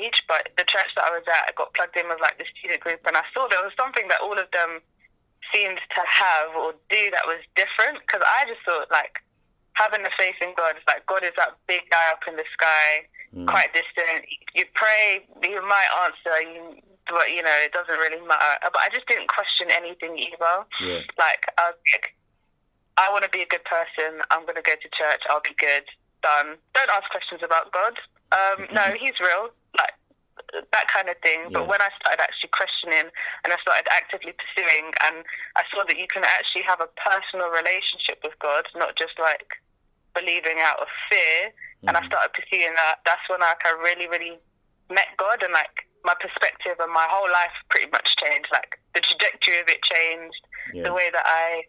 age, but the church that I was at, I got plugged in with like the student group, and I saw there was something that all of them seemed to have or do that was different, because I just thought like having the faith in God is like God is that big guy up in the sky, quite distant. You pray, you might answer, but you know it doesn't really matter. But I just didn't question anything either. Yeah. Like I was like, I want to be a good person. I'm going to go to church. I'll be good. Done. Don't ask questions about God. No, he's real. Like that kind of thing. Yeah. But when I started actually questioning and I started actively pursuing, and I saw that you can actually have a personal relationship with God, not just like believing out of fear. And I started pursuing that. That's when like I really, really met God, and like my perspective and my whole life pretty much changed. Like the trajectory of it changed. Yeah. The way that I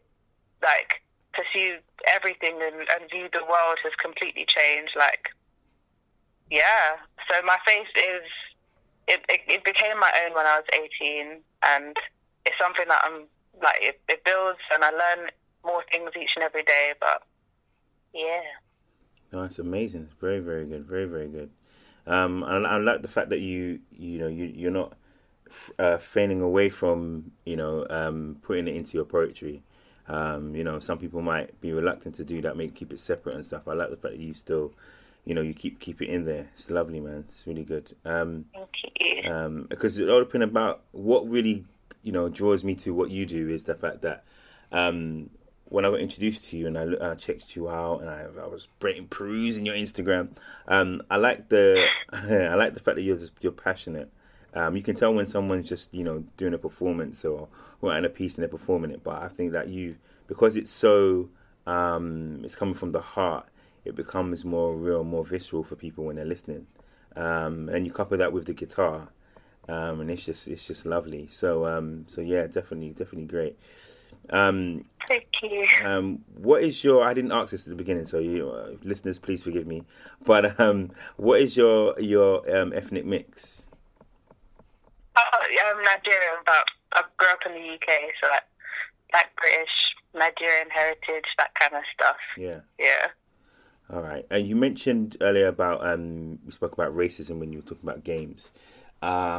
like pursue everything and view the world has completely changed. Like, yeah. So my faith is, it became my own when I was 18, and it's something that I'm like, it builds, and I learn more things each and every day. But yeah. No, it's amazing. It's very, very good. Very, very good. And I like the fact that you're not feigning away from putting it into your poetry. Some people might be reluctant to do that, keep it separate and stuff. I like the fact that you still, you keep it in there. It's lovely, man. It's really good. Thank you. Because the other thing about what really, draws me to what you do is the fact that, when I got introduced to you and I checked you out and I was perusing your Instagram, I like the fact that you're passionate. You can tell when someone's just, doing a performance or writing a piece and they're performing it. But I think that because it's so, it's coming from the heart, it becomes more real, more visceral for people when they're listening. And you couple that with the guitar, and it's just lovely. So yeah, definitely great. Thank you. What is your? I didn't ask this at the beginning, so you listeners, please forgive me. But what is your ethnic mix? I'm Nigerian, but I grew up in the UK, so like British, Nigerian heritage, that kind of stuff. Yeah. Yeah. All right. And you mentioned earlier about you spoke about racism when you were talking about games. What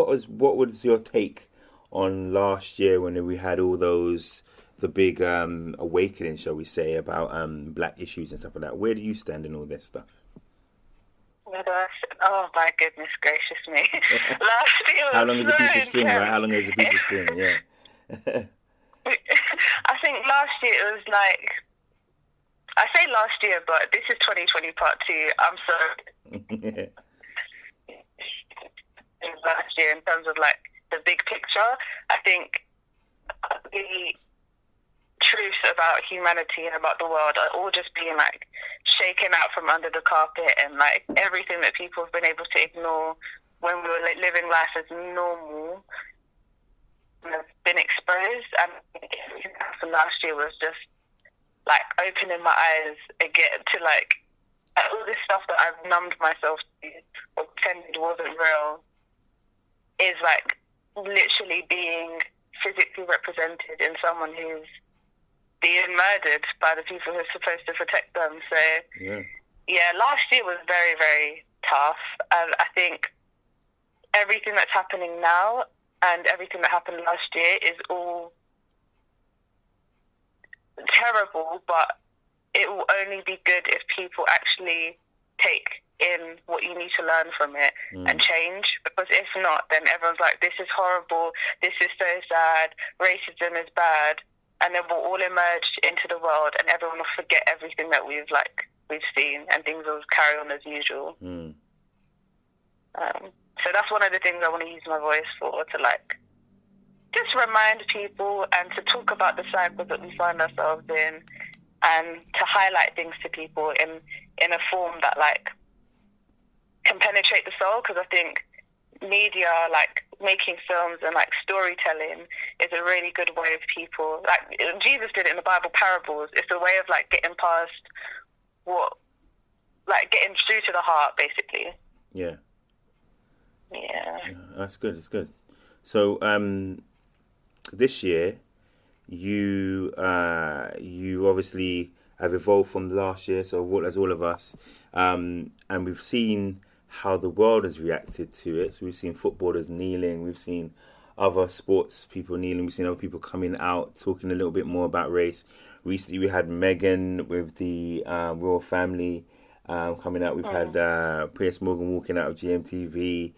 was your take on last year when we had all the big awakening, shall we say, about black issues and stuff like that? Where do you stand in all this stuff? Oh my goodness gracious me! Last year was how long is a piece of string, intense. right? How long is a piece of string? Yeah. I think last year it was like, I say last year, but this is 2020 part 2. I'm sorry. Last year, in terms of like the big picture, I think the truth about humanity and about the world are all just being like shaken out from under the carpet, and like everything that people have been able to ignore when we were like living life as normal has been exposed. And everything that happened last year was just like opening my eyes again to like all this stuff that I've numbed myself to or pretended wasn't real is like literally being physically represented in someone who's being murdered by the people who are supposed to protect them. So yeah, last year was very, very tough. And I think everything that's happening now and everything that happened last year is all terrible, but it will only be good if people actually take in what you need to learn from it and change. Because if not, then everyone's like, this is horrible, this is so sad, racism is bad, and then we'll all emerge into the world and everyone will forget everything that we've seen, and things will carry on as usual. So that's one of the things I want to use my voice for, to like just remind people and to talk about the cycles that we find ourselves in, and to highlight things to people in a form that like can penetrate the soul. Because I think media, like making films and like storytelling, is a really good way of people, like Jesus did it in the Bible, parables. It's a way of like getting past getting through to the heart, basically. Yeah, that's good. It's good. So this year you obviously have evolved from last year, so as all of us, and we've seen how the world has reacted to it. So we've seen footballers kneeling, we've seen other sports people kneeling, we've seen other people coming out talking a little bit more about race. Recently, we had Meghan with the royal family coming out. We've had Piers Morgan walking out of GMTV.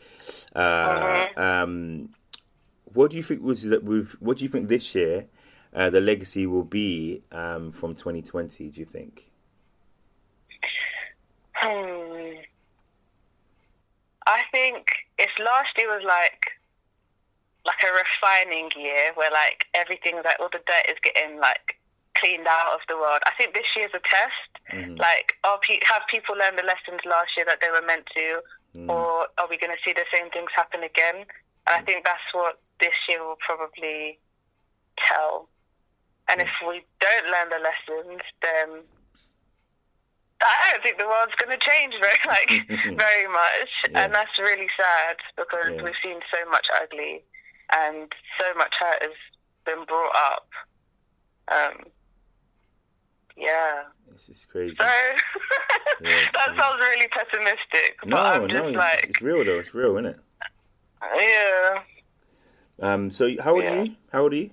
What do you think what do you think this year the legacy will be from 2020? Do you think? I think if last year was like a refining year where like everything, like all the dirt is getting like cleaned out of the world, I think this year's a test. Like, have people learned the lessons last year that they were meant to, or are we going to see the same things happen again? And I think that's what this year will probably tell. And if we don't learn the lessons, then I don't think the world's going to change very much. And that's really sad because we've seen so much ugly and so much hurt has been brought up. This is crazy. So that sounds really pessimistic. But it's real though. It's real, isn't it? Yeah. So how old are you? How old are you?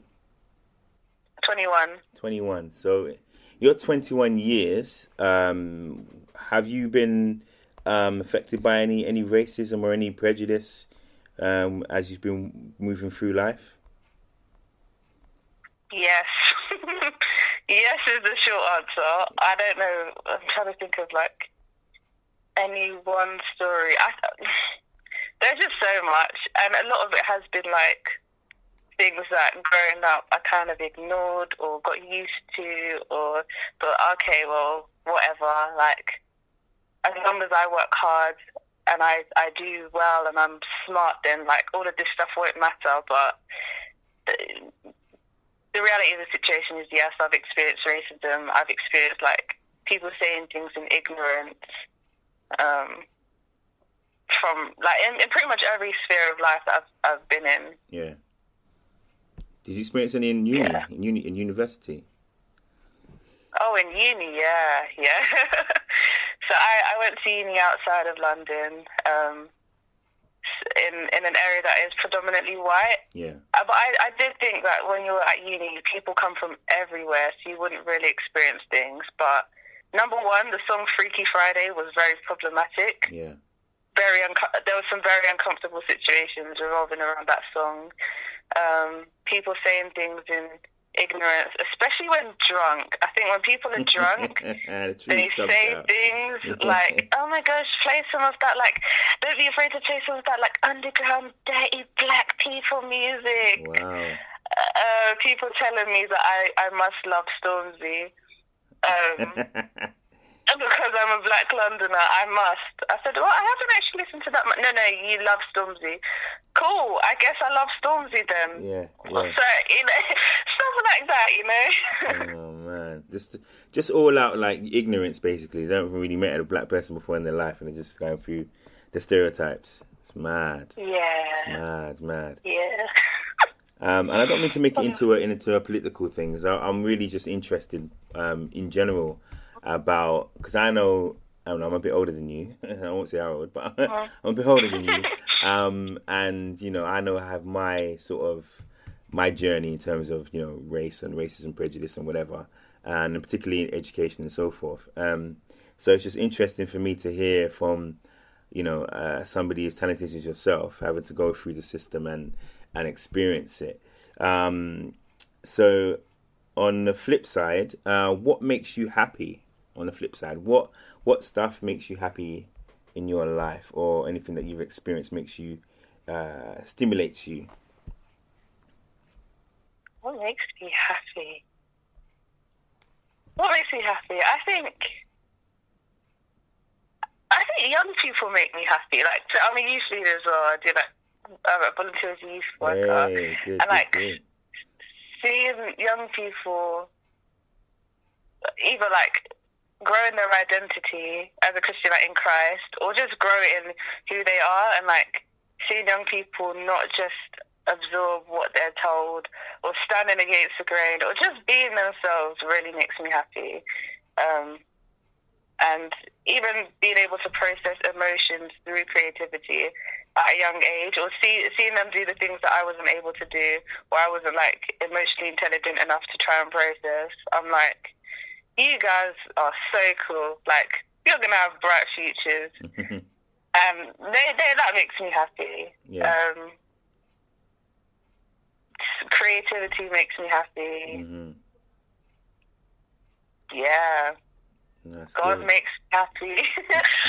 21. 21. So you're 21 years. Have you been affected by any racism or any prejudice as you've been moving through life? Yes. Yes is the short answer. I don't know. I'm trying to think of like any one story. There's just so much, and a lot of it has been like things that growing up I kind of ignored or got used to, or thought, okay, well, whatever. Like, as long as I work hard and I do well and I'm smart, then like all of this stuff won't matter. But the reality of the situation is, yes, I've experienced racism. I've experienced like people saying things in ignorance. From like in pretty much every sphere of life that I've been in. Yeah. Did you experience any in uni? Yeah. In university? Oh, in uni, yeah. So I went to uni outside of London, in an area that is predominantly white. Yeah. But I did think that when you were at uni, people come from everywhere, so you wouldn't really experience things. But number one, the song Freaky Friday was very problematic. Yeah. There were some very uncomfortable situations revolving around that song. People saying things in ignorance, especially when drunk. I think when people are drunk, they say things like, "Oh my gosh, play some of that, like, don't be afraid to play some of that, like, underground, dirty black people music." Wow. People telling me that I must love Stormzy. Because I'm a black Londoner, I must. I said, well, I haven't actually listened to that much. No, you love Stormzy. Cool, I guess I love Stormzy then. Yeah. So, stuff like that, Oh, man. Just all out, like, ignorance, basically. They don't really met a black person before in their life, and they're just going through the stereotypes. It's mad. Yeah. It's mad. Yeah. And I don't mean to make it into a political thing, because I'm really just interested in general about, because I know I'm a bit older than you. I won't say how old, but I'm a bit older than you. And I know I have my journey in terms of race and racism, prejudice, and whatever, and particularly in education and so forth. So it's just interesting for me to hear from somebody as talented as yourself having to go through the system and experience it. So on the flip side, what makes you happy? On the flip side, what stuff makes you happy in your life, or anything that you've experienced makes you stimulates you? What makes me happy? I think young people make me happy. Like, I'm a youth leader as well. I do volunteer as a youth worker, good. Seeing young people either like growing their identity as a Christian, like in Christ, or just grow in who they are, and like seeing young people not just absorb what they're told or standing against the grain or just being themselves really makes me happy. and even being able to process emotions through creativity at a young age, or seeing them do the things that I wasn't able to do, or I wasn't like emotionally intelligent enough to try and process. I'm like, you guys are so cool. Like, you're gonna have bright futures. That makes me happy. Yeah. Creativity makes me happy. Mm-hmm. Yeah. That's God good. makes me happy.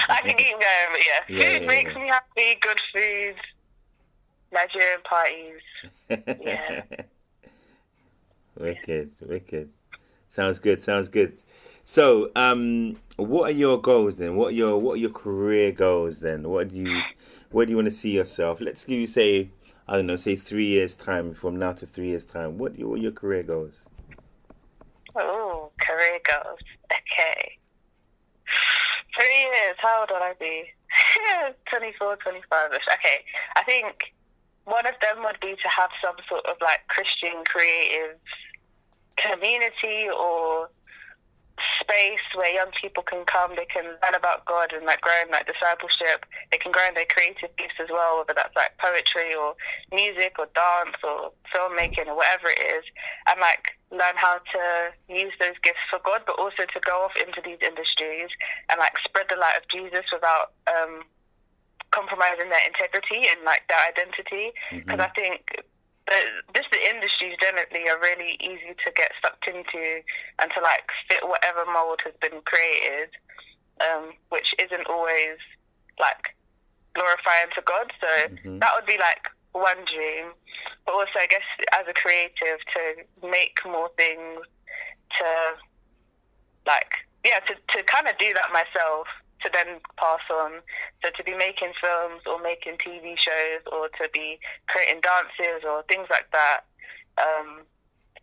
I can keep going, but food makes me happy. Good food, Nigerian parties. Yeah. Wicked. Sounds good. So, what are your goals then? What are your career goals then? Where do you want to see yourself? Let's give you say 3 years time from now to 3 years time. What are your career goals? Oh, career goals. Okay. 3 years, how old will I be? 24, 25-ish. Okay, I think one of them would be to have some sort of like Christian creative community or space where young people can come, they can learn about God and like grow in like discipleship. They can grow in their creative gifts as well, whether that's like poetry or music or dance or filmmaking or whatever it is, and like learn how to use those gifts for God, but also to go off into these industries and like spread the light of Jesus without compromising their integrity and like their identity. Because I think the industries generally are really easy to get sucked into and to like fit whatever mold has been created, which isn't always like glorifying to God. So that would be like one dream. But also, I guess as a creative, to make more things, to kind of do that myself, to then pass on. So to be making films or making TV shows or to be creating dances or things like that,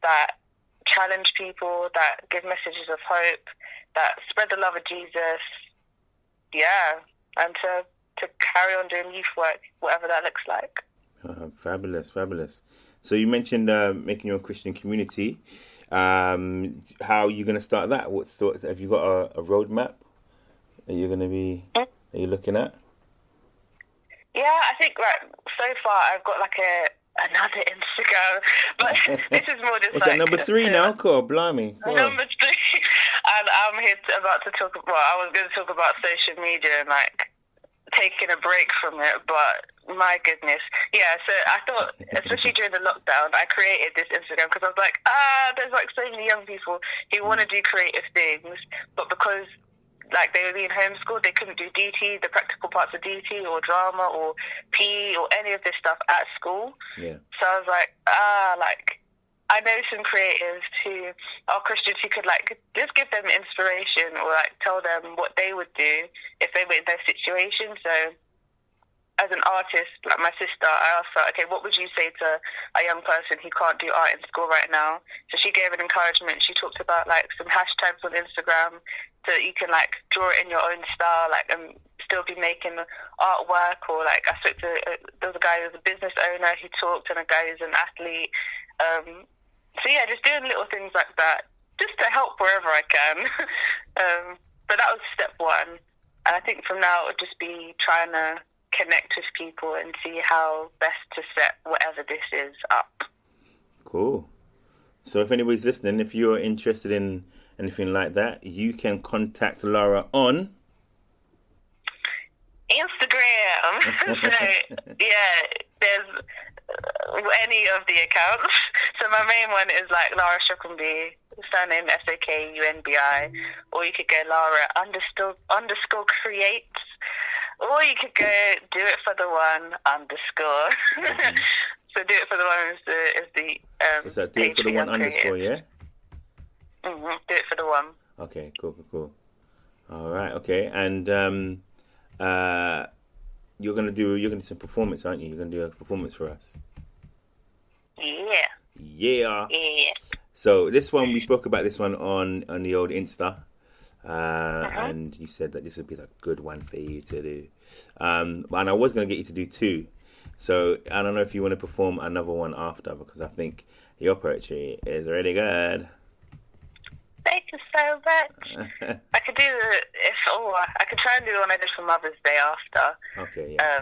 that challenge people, that give messages of hope, that spread the love of Jesus. Yeah, and to carry on doing youth work, whatever that looks like. Fabulous. So you mentioned making your Christian community. How are you going to start that? Have you got a roadmap? Are you going to be? Are you looking at? Yeah, I think so far I've got like another Instagram, but this is more just What's that, number 3 now? Cool, blimey. Number 3, and I'm about to talk. Well, I was going to talk about social media and like taking a break from it, but my goodness, yeah. So I thought, especially during the lockdown, I created this Instagram because I was like, there's like so many young people who want to do creative things, but because like they were being homeschooled, they couldn't do DT, the practical parts of DT or drama or PE or any of this stuff at school. Yeah. So I was like, I know some creatives who are Christians who could like just give them inspiration or like tell them what they would do if they were in their situation. So as an artist, like my sister, I asked her, okay, what would you say to a young person who can't do art in school right now? So she gave an encouragement. She talked about like some hashtags on Instagram so that you can like draw it in your own style, like and still be making artwork. Or like I spoke to there was a guy who's a business owner who talked, and a guy who's an athlete. So yeah, just doing little things like that, just to help wherever I can. But that was step 1, and I think from now it would just be trying to connect with people and see how best to set whatever this is up. Cool. So if anybody's listening, if you're interested in anything like that, you can contact Lara on Instagram. So yeah, there's any of the accounts. So my main one is like Lara Shokunbi, surname SOKUNBI, or you could go Lara underscore creates. Or you could go do it for the one underscore. So do it for the one is the so do it for the one underscore, yeah? Do it for the one. Okay, cool. All right, okay, and you're gonna do some performance, aren't you? You're gonna do a performance for us. Yeah. So this one, we spoke about this one on the old Insta. And you said that this would be a good one for you to do. And I was going to get you to do 2. So I don't know if you want to perform another one after, because I think your poetry is really good. Thank you so much. I could try and do the one I did for Mother's Day after. Okay, yeah.